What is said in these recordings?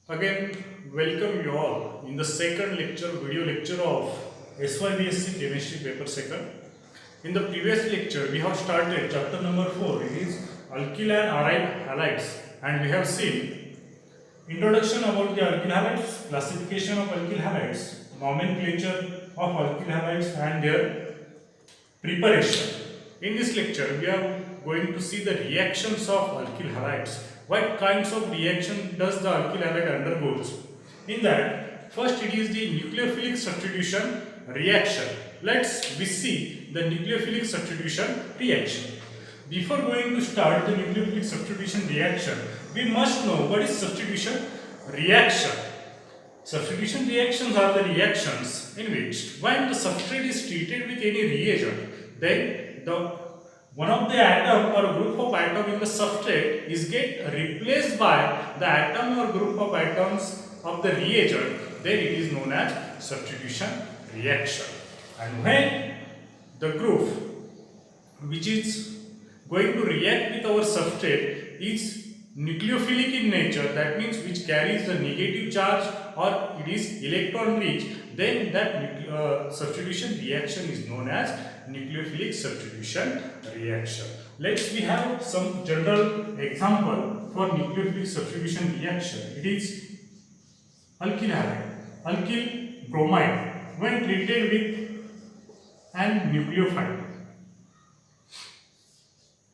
Again, welcome you all in the second lecture, video lecture of SYBSc Chemistry paper second. In the previous lecture, we have started chapter number 4, it is alkyl and aryl halides, and we have seen introduction about the alkyl halides, classification of alkyl halides, nomenclature of alkyl halides and their preparation. In this lecture, we are going to see the reactions of alkyl halides. What kinds of reaction does the alkyl halide undergoes? In that, first it is the nucleophilic substitution reaction. We see the nucleophilic substitution reaction. Before going to start the nucleophilic substitution reaction, we must know what is substitution reaction. Substitution reactions are the reactions in which when the substrate is treated with any reagent, then one of the atom or group of atom in the substrate is get replaced by the atom or group of atoms of the reagent, then it is known as substitution reaction. And when the group which is going to react with our substrate is nucleophilic in nature, that means which carries the negative charge or it is electron rich, then that substitution reaction is known as nucleophilic substitution reaction. We have some general example for nucleophilic substitution reaction. It is alkyl halide, alkyl bromide when treated with an nucleophile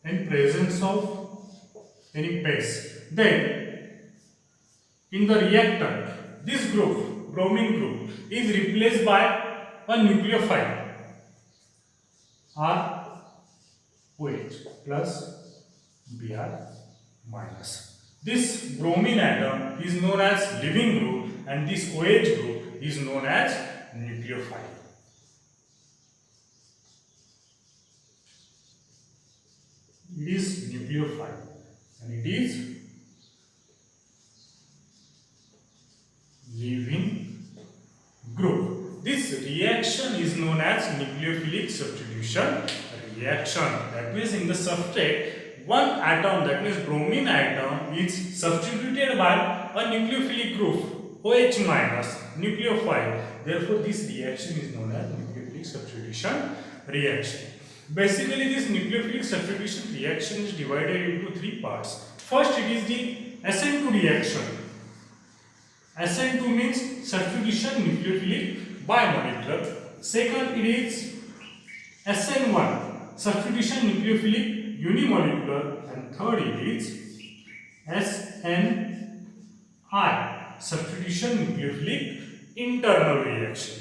in presence of any base, then in the reactant this group, bromine group, is replaced by a nucleophile ROH plus Br minus. This bromine atom is known as leaving group and this OH group is known as nucleophile. It is nucleophile and it is leaving group. This reaction is known as nucleophilic substitution reaction. That means in the substrate, one atom, that means bromine atom, is substituted by a nucleophilic group OH minus nucleophile. Therefore, this reaction is known as nucleophilic substitution reaction. Basically, this nucleophilic substitution reaction is divided into three parts. First, it is the SN2 reaction. SN2 means substitution nucleophilic bimolecular. Second, it is SN1, substitution nucleophilic unimolecular. And third, it is SNI, substitution nucleophilic internal reaction.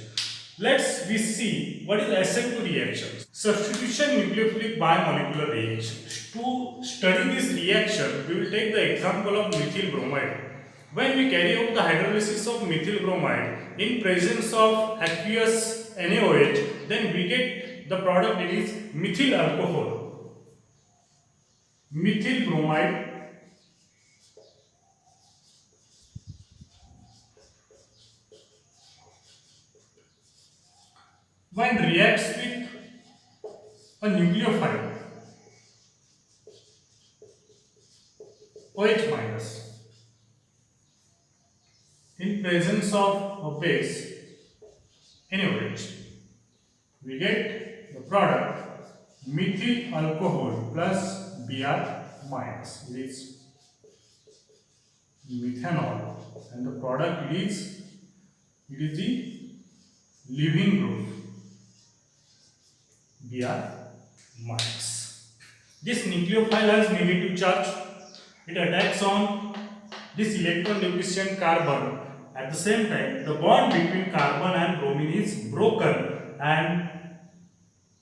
We see what is SN2 reaction. Substitution nucleophilic bimolecular reaction. To study this reaction, we will take the example of methyl bromide. When we carry out the hydrolysis of methyl bromide in presence of aqueous NaOH, then we get the product, it is methyl alcohol. Methyl bromide when reacts with a nucleophile OH minus in presence of a base NaOH, we get the product methyl alcohol plus Br minus. It is methanol and the product it is the leaving group Br minus. This nucleophile has negative charge. It attacks on this electron deficient carbon. At the same time, the bond between carbon and bromine is broken and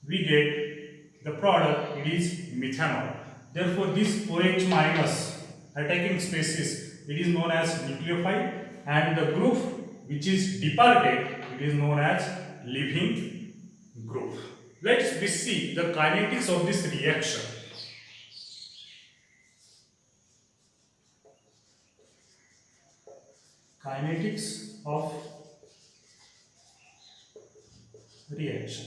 we get the product, it is methanol. Therefore, this OH minus attacking species, it is known as nucleophile and the group which is departed, it is known as leaving group. We see the kinetics of this reaction. Kinetics of reaction.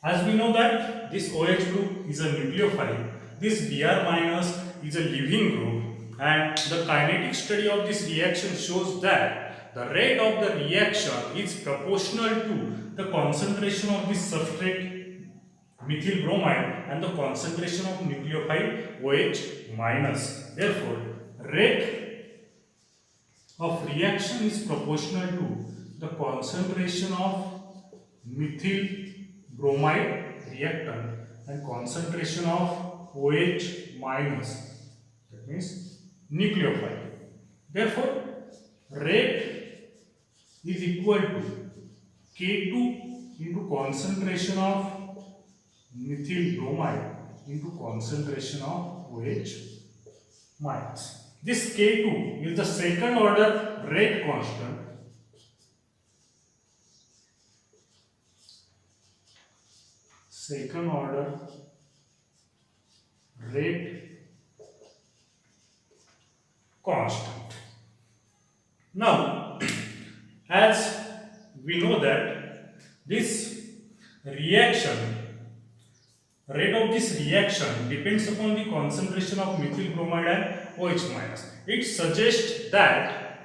As we know that this OH group is a nucleophile, this Br minus is a leaving group, and the kinetic study of this reaction shows that the rate of the reaction is proportional to the concentration of the substrate methyl bromide and the concentration of nucleophile OH minus. Therefore, rate of reaction is proportional to the concentration of methyl bromide reactant and concentration of OH minus, that means nucleophile. Therefore, rate is equal to K2 into concentration of methyl bromide into concentration of OH minus. This K2 is the second order rate constant rate constant. Now, as we know that this reaction, rate of this reaction depends upon the concentration of methyl bromide and OH minus. It suggests that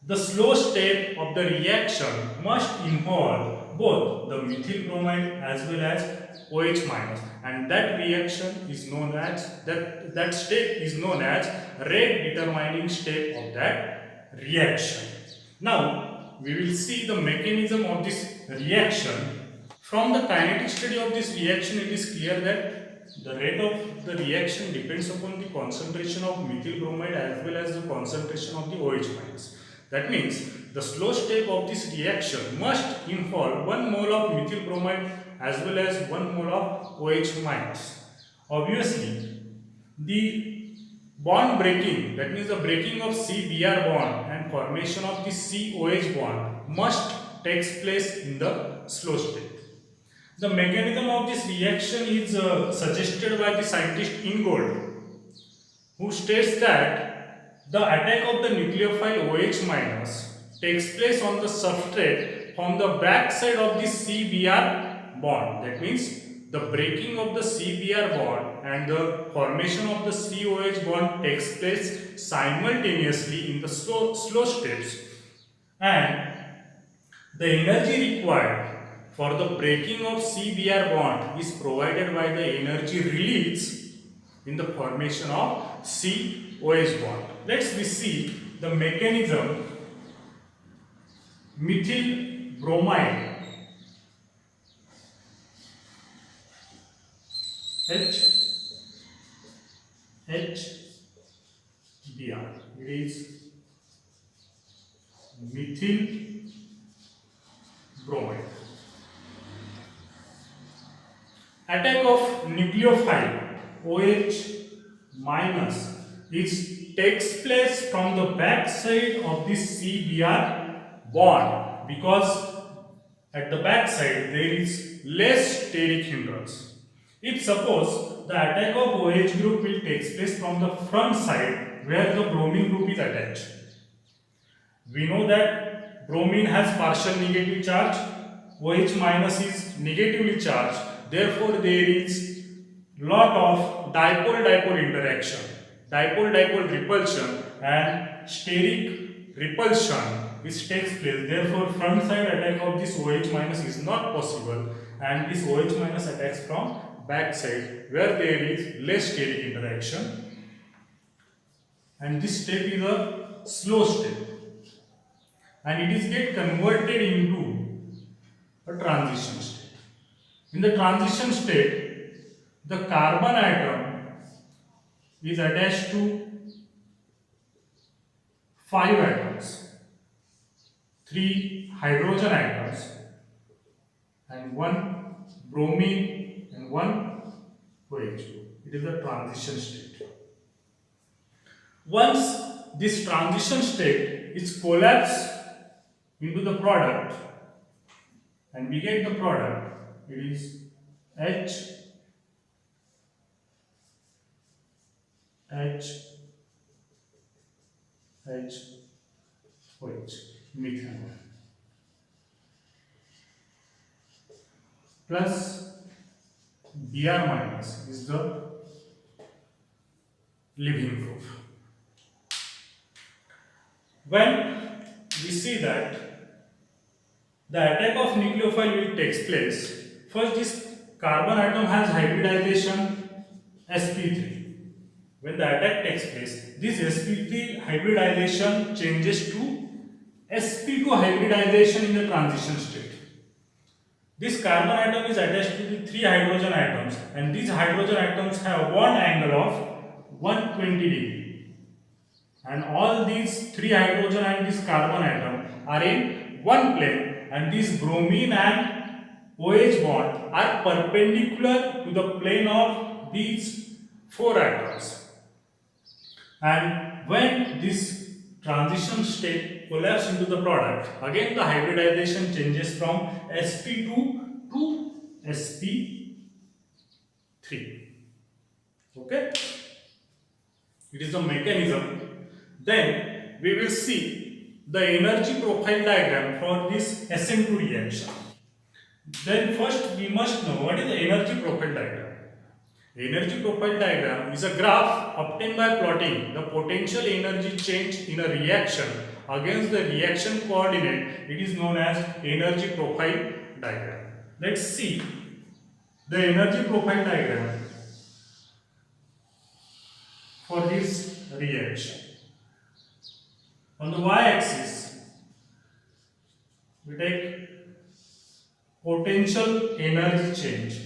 the slow step of the reaction must involve both the methyl bromide as well as OH minus, and that reaction is known as that step is known as rate determining step of that reaction. Now we will see the mechanism of this reaction. From the kinetic study of this reaction, it is clear that the rate of the reaction depends upon the concentration of methyl bromide as well as the concentration of the OH minus. That means the slow step of this reaction must involve 1 mole of methyl bromide as well as 1 mole of OH minus. Obviously, the bond breaking, that means the breaking of C-Br bond and formation of the C-OH bond must takes place in the slow state. The mechanism of this reaction is suggested by the scientist Ingold, who states that the attack of the nucleophile OH minus takes place on the substrate from the back side of the C-Br bond. That means the breaking of the C-Br bond and the formation of the C-OH bond takes place simultaneously in the slow steps, and the energy required for the breaking of C-Br bond is provided by the energy release in the formation of C-OH bond. Let's see the mechanism. Methyl bromide HBr. It is methyl bromide. Attack of nucleophile OH minus takes place from the back side of this C-Br bond, because at the back side there is less steric hindrance. If suppose the attack of OH group will take place from the front side where the bromine group is attached, we know that bromine has partial negative charge, OH minus is negatively charged. Therefore, there is lot of dipole-dipole interaction, dipole-dipole repulsion and steric repulsion which takes place. Therefore, front side attack of this OH minus is not possible, and this OH minus attacks from back side where there is less steric interaction, and this step is a slow step, and it is get converted into a transition state. In the transition state, the carbon atom is attached to 5 atoms, 3 hydrogen atoms and 1 bromine and 1 OH. It is the transition state. Once this transition state is collapsed into the product and we get the product, it is OH, methanol, plus Br minus is the leaving group. When we see that the attack of nucleophile will take place, first this carbon atom has hybridization sp3. When the attack takes place, this sp3 hybridization changes to sp2 hybridization in the transition state. This carbon atom is attached to the 3 hydrogen atoms, and these hydrogen atoms have one angle of 120 degree. And all these 3 hydrogen and this carbon atom are in one plane, and this bromine and OH bond are perpendicular to the plane of these 4 atoms. And when this transition state collapses into the product, again the hybridization changes from sp2 to sp3. Okay, it is the mechanism. Then we will see the energy profile diagram for this SN2 reaction. Then first we must know what is the energy profile diagram. Energy profile diagram is a graph obtained by plotting the potential energy change in a reaction against the reaction coordinate. It is known as energy profile diagram. Let's see the energy profile diagram for this reaction. On the y-axis, we take potential energy change,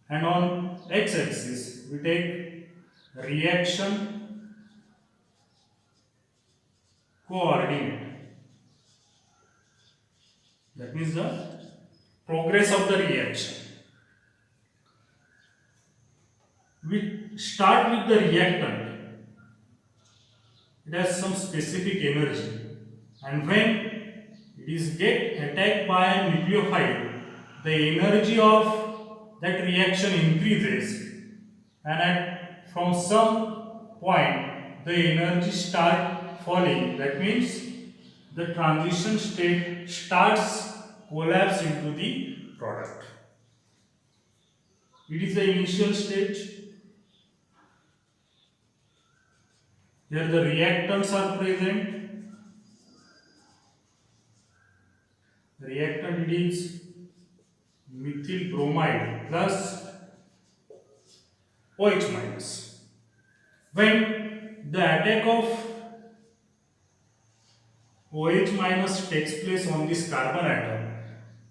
and on x-axis we take reaction coordinate. That means the progress of the reaction. We start with the reactant. It has some specific energy, and when it is get attacked by a nucleophile, the energy of that reaction increases, and from some point the energy start falling. That means the transition state starts collapse into the product. It is the initial stage. Here the reactants are present. The reactant is methyl bromide plus OH minus. When the attack of OH minus takes place on this carbon atom,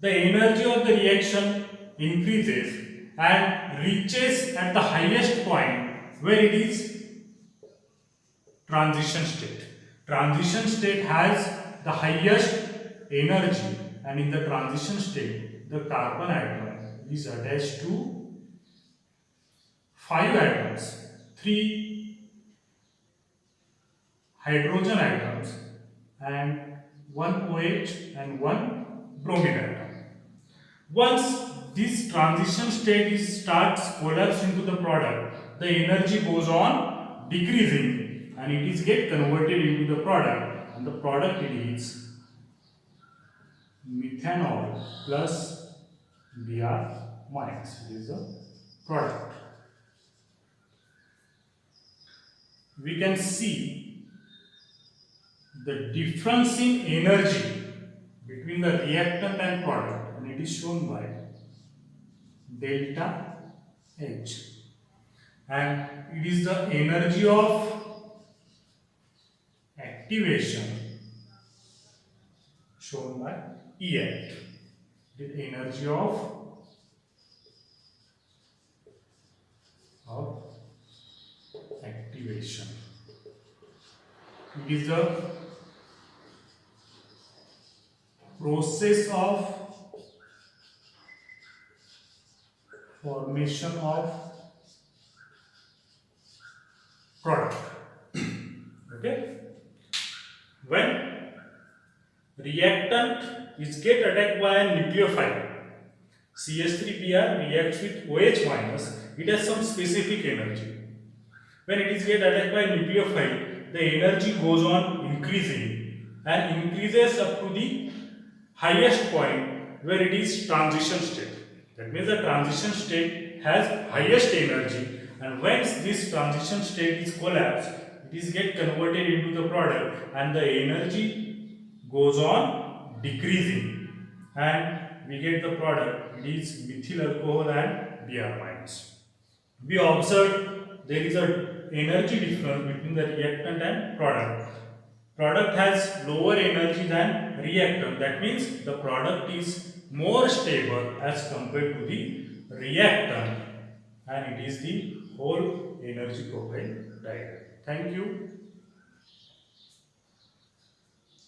the energy of the reaction increases and reaches at the highest point where it is transition state. Transition state has the highest energy, and in the transition state the carbon atom is attached to 5 atoms, 3 hydrogen atoms and 1 OH and 1 bromine atom. Once this transition state starts collapse into the product, the energy goes on decreasing, and it is get converted into the product, and the product is methanol plus Br minus. It is the product. We can see the difference in energy between the reactant and product, and it is shown by delta H, and it is the energy of activation shown by EACT, the energy of activation. It is the process of formation of product. Okay. When reactant is get attacked by a nucleophile, CH3Br reacts with OH minus, it has some specific energy. When it is get attacked by a nucleophile, the energy goes on increasing and increases up to the highest point where it is transition state. That means the transition state has highest energy, and once this transition state is collapsed, it is get converted into the product and the energy goes on decreasing and we get the product, it is methyl alcohol and Br minus. We observed there is a energy difference between the reactant and product. Product has lower energy than reactant. That means the product is more stable as compared to the reactant, and it is the whole energy profile diagram. Thank you.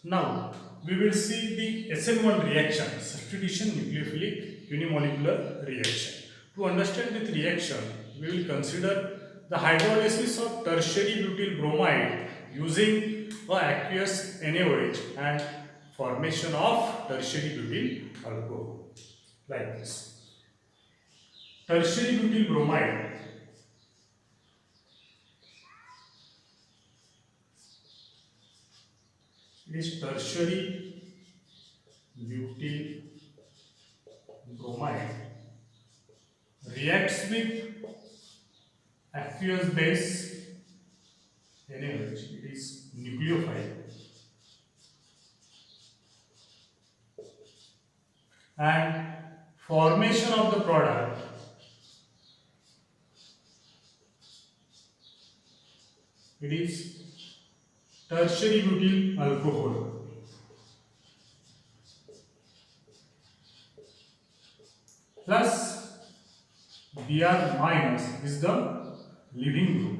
Now we will see the SN1 reaction, substitution nucleophilic unimolecular reaction. To understand this reaction, we will consider the hydrolysis of tertiary butyl bromide using a aqueous NaOH and formation of tertiary butyl alcohol like this. Tertiary butyl bromide is tertiary butyl bromide reacts with aqueous base NaOH, it is nucleophile, and formation of the product it is tertiary butyl alcohol plus Br minus is the leading group.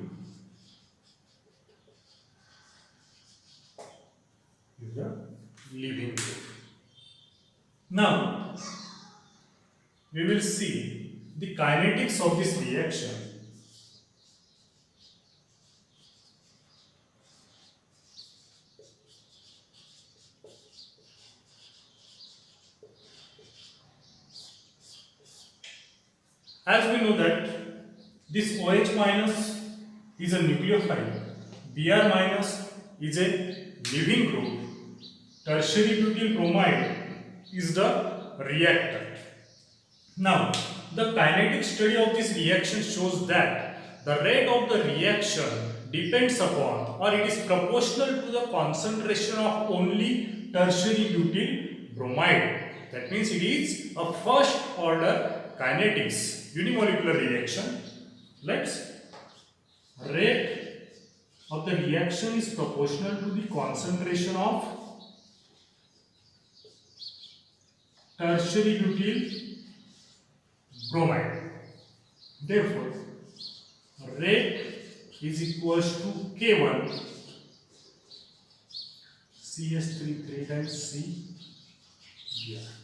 Is the leading group. Now we will see the kinetics of this reaction. As we know that this OH minus is a nucleophile, Br minus is a leaving group, tertiary butyl bromide is the reactant. Now, the kinetic study of this reaction shows that the rate of the reaction depends upon or it is proportional to the concentration of only tertiary butyl bromide. That means it is a first order kinetics unimolecular reaction. Let's rate of the reaction is proportional to the concentration of tertiary butyl bromide. Therefore, rate is equals to K1 CH3 3 times C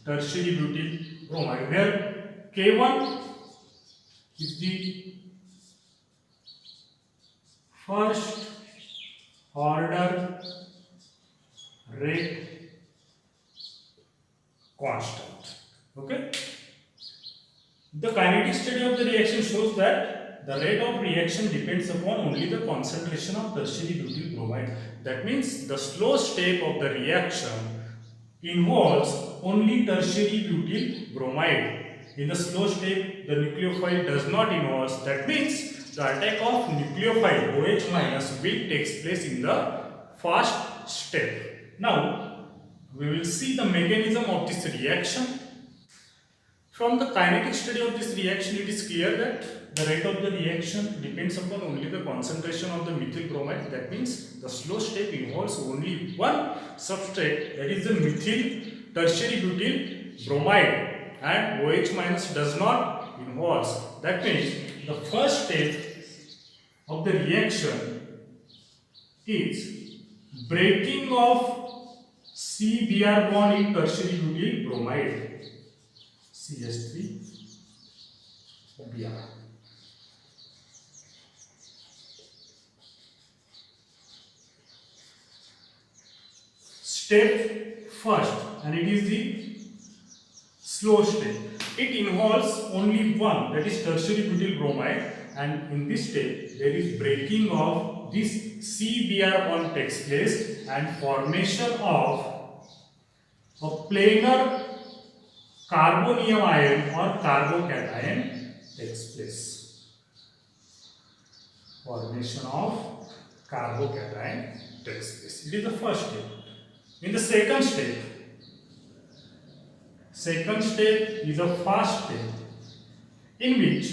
tertiary butyl bromide, where K1 is the first order rate constant. Okay. The kinetic study of the reaction shows that the rate of reaction depends upon only the concentration of tertiary butyl bromide. That means the slow step of the reaction involves only tertiary butyl bromide. In the slow step, the nucleophile does not involve. That means the attack of nucleophile OH minus will take place in the fast step. Now, we will see the mechanism of this reaction. From the kinetic study of this reaction, it is clear that the rate of the reaction depends upon only the concentration of the methyl bromide. That means the slow step involves only one substrate, that is the methyl tertiary butyl bromide, and OH minus does not involve. That means the first step of the reaction is breaking of C-Br bond in tertiary butyl bromide, CH3 Br. Step first, and it is the slow step. It involves only one, that is tertiary butyl bromide, and in this step there is breaking of this C-Br bond takes place and formation of a planar carbonium ion or carbocation takes place. Formation of carbocation takes place. It is the first step. In the second step is a fast step in which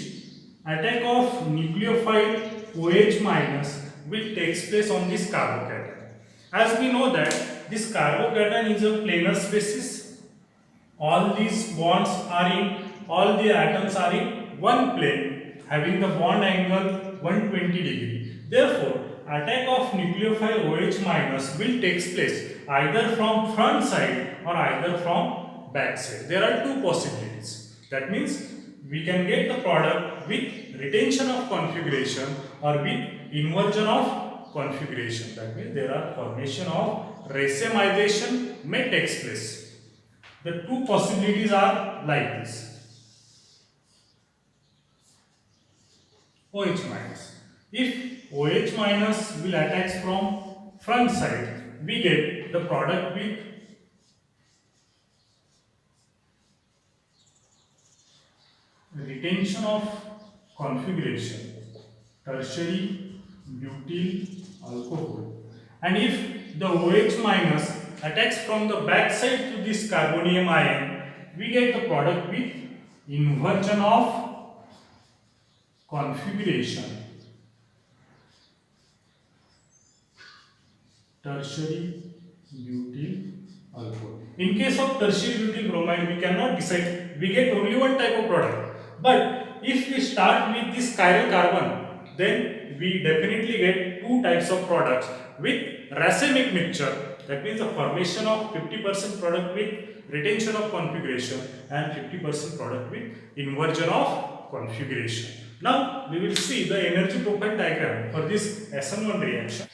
attack of nucleophile OH minus will take place on this carbocation. As we know that this carbocation is a planar species. All these bonds are in, all the atoms are in one plane, having the bond angle 120 degree. Therefore, attack of nucleophile OH minus will take place either from front side or either from back side. There are two possibilities. That means we can get the product with retention of configuration or with inversion of configuration. That means there are formation of racemization may take place. The two possibilities are like this. OH minus. If OH minus will attack from front side, we get the product with retention of configuration, tertiary butyl alcohol. And if the OH minus attacks from the back side to this carbonium ion, we get the product with inversion of configuration, tertiary butyl alcohol. In case of tertiary butyl bromide, we cannot decide, we get only one type of product. But if we start with this chiral carbon, then we definitely get two types of products with racemic mixture. That means the formation of 50% product with retention of configuration and 50% product with inversion of configuration. Now we will see the energy profile diagram for this SN1 reaction.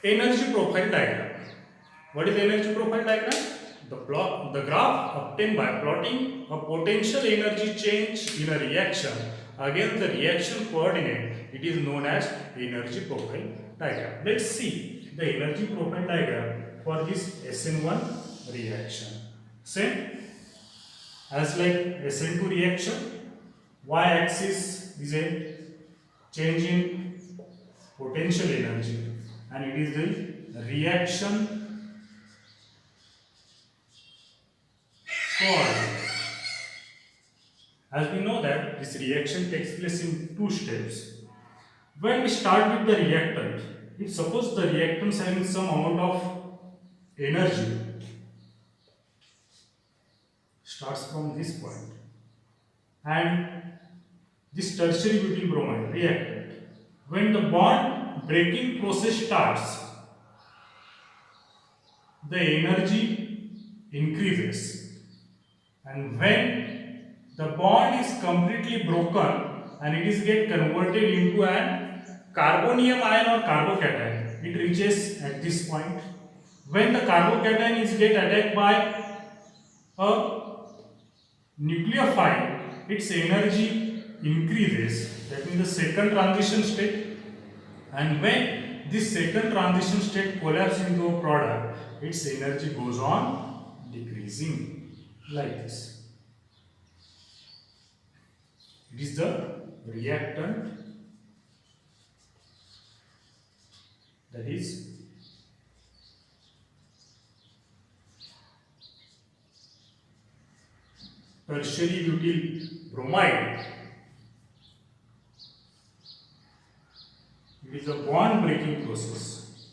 Energy profile diagram. What is the energy profile diagram? The graph obtained by plotting a potential energy change in a reaction against the reaction coordinate. It is known as energy profile diagram. Let's see the energy profile diagram for this SN1 reaction. Same as like SN2 reaction, y-axis is a change in potential energy and it is the reaction coordinate. As we know that this reaction takes place in two steps. When we start with the reactant, if suppose the reactant is having some amount of energy, starts from this point, and this tertiary butyl bromide reactant, when the bond breaking process starts, the energy increases, and when the bond is completely broken and it is get converted into an carbonium ion or carbocation, it reaches at this point. When the carbocation is get attacked by a nucleophile, its energy increases. That means the second transition state. And when this second transition state collapses into a product, its energy goes on decreasing like this. It is the reactant, that is tertiary butyl bromide. It is a bond breaking process.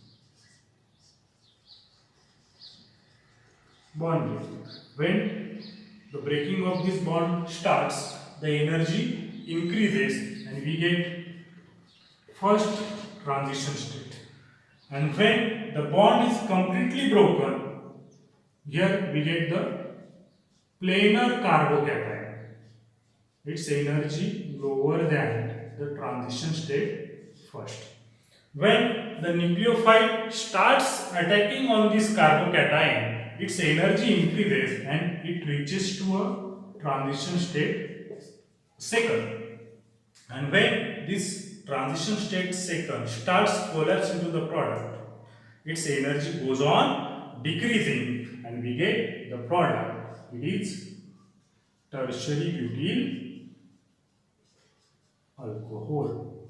Bond breaking. When the breaking of this bond starts, the energy increases and we get first transition state. And when the bond is completely broken, here we get the planar carbocation. Its energy lower than the transition state first. When the nucleophile starts attacking on this carbocation, its energy increases and it reaches to a transition state second. And when this transition state second starts collapse into the product, its energy goes on decreasing and we get the product. It is tertiary butyl alcohol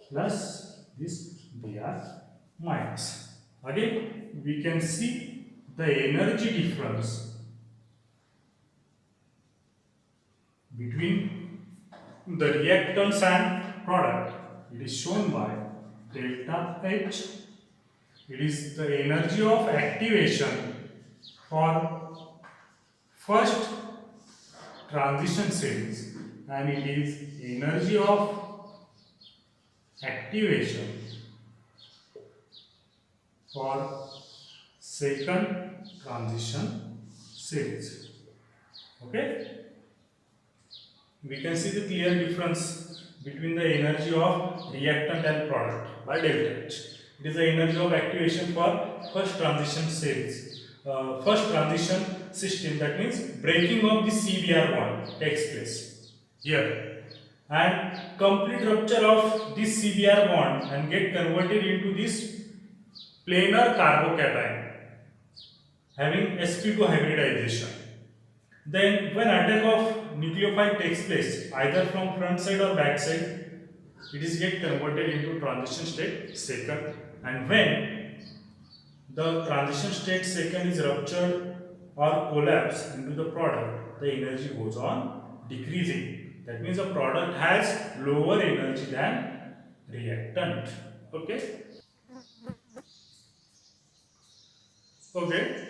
plus this they are minus. Again, we can see the energy difference between the reactants and product. It is shown by delta H. It is the energy of activation for first transition series, and it is energy of activation for second transition series. Okay, we can see the clear difference between the energy of reactant and product by delta H. It is the energy of activation for first transition series, first transition system, that means breaking of the CBr bond takes place here, and complete rupture of this CBr bond and get converted into this planar carbocation having sp2 hybridization. Then when attack of nucleophile takes place either from front side or back side, it is get converted into transition state second, and when the transition state second is ruptured or collapsed into the product, the energy goes on decreasing. That means the product has lower energy than reactant. Okay. Okay.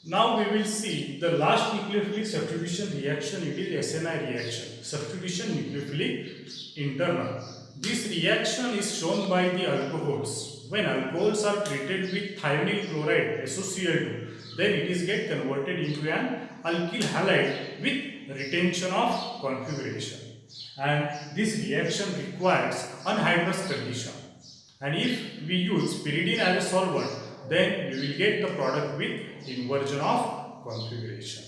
Now we will see the last nucleophilic substitution reaction. It is SNI reaction, substitution nucleophilic internal. This reaction is shown by the alcohols. When alcohols are treated with thionyl chloride SOCl2, then it is get converted into an alkyl halide with retention of configuration. And this reaction requires anhydrous condition. And if we use pyridine as a solvent, then we will get the product with inversion of configuration.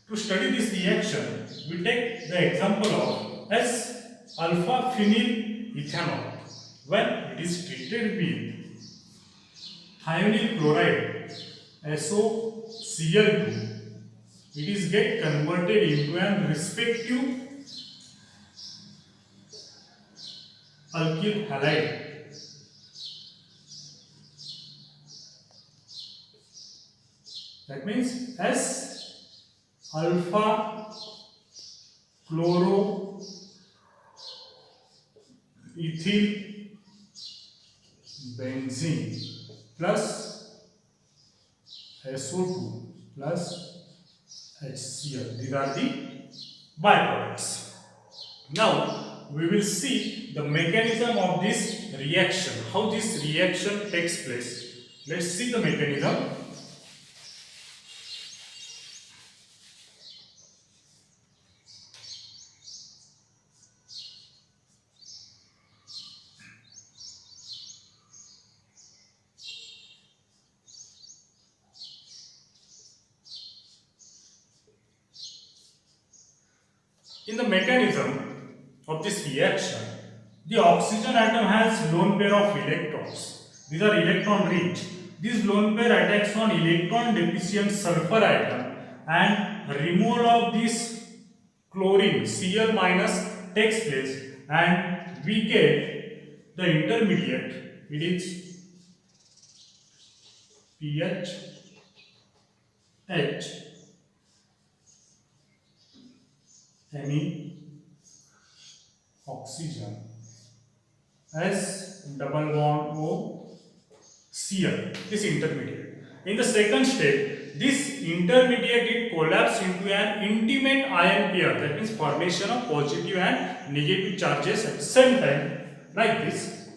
To study this reaction, we take the example of S-alpha phenyl ethanol. When it is treated with thionyl chloride SOCl2, it is get converted into an respective alkyl halide. That means S alpha chloro ethyl benzene plus SO2 plus HCl. These are the byproducts. Now we will see the mechanism of this reaction, how this reaction takes place. Let's see the mechanism. In the mechanism of this reaction, the oxygen atom has lone pair of electrons. These are electron rich. This lone pair attacks on electron deficient sulfur atom, and removal of this chlorine Cl minus takes place, and we get the intermediate. It is PH H Me oxygen S double bond O Cl, this intermediate. In the second step, this intermediate it collapses into an intimate ion pair, that means formation of positive and negative charges at the same time, like this.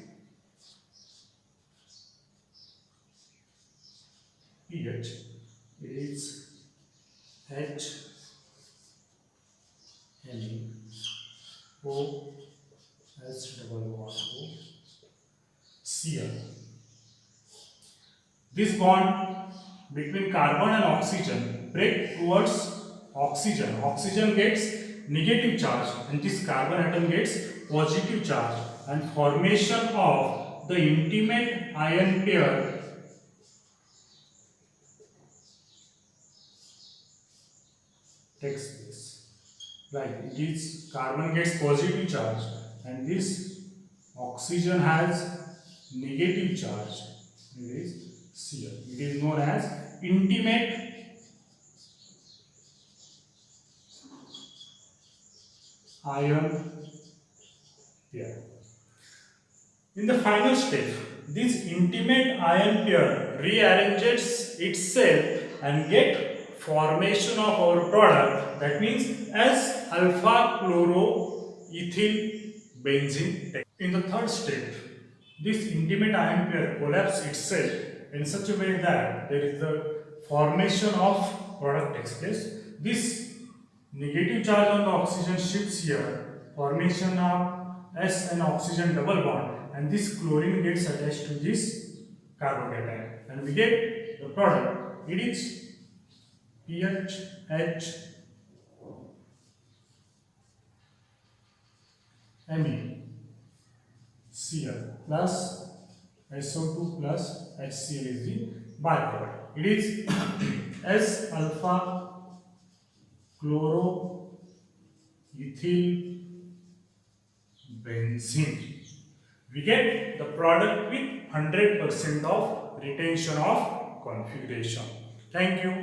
pH is H O S double bond O Cl. This bond between carbon and oxygen break towards oxygen. Oxygen gets negative charge and this carbon atom gets positive charge, and formation of the intimate ion pair takes place. Right, it is carbon gets positive charge and this oxygen has negative charge. It is Cl. It is known as intimate ion pair. In the final step, this intimate ion pair rearranges itself and get formation of our product, that means as alpha chloroethyl benzene. In the third step, this intimate ion pair collapses itself in such a way that there is the formation of product takes place. This negative charge on the oxygen shifts here, formation of S and oxygen double bond, and this chlorine gets attached to this carbocation, and we get the product. It is PHH Me Cl plus SO2 plus HCl is the byproduct. It is S alpha chloroethyl benzene. We get the product with 100% of retention of configuration. Thank you.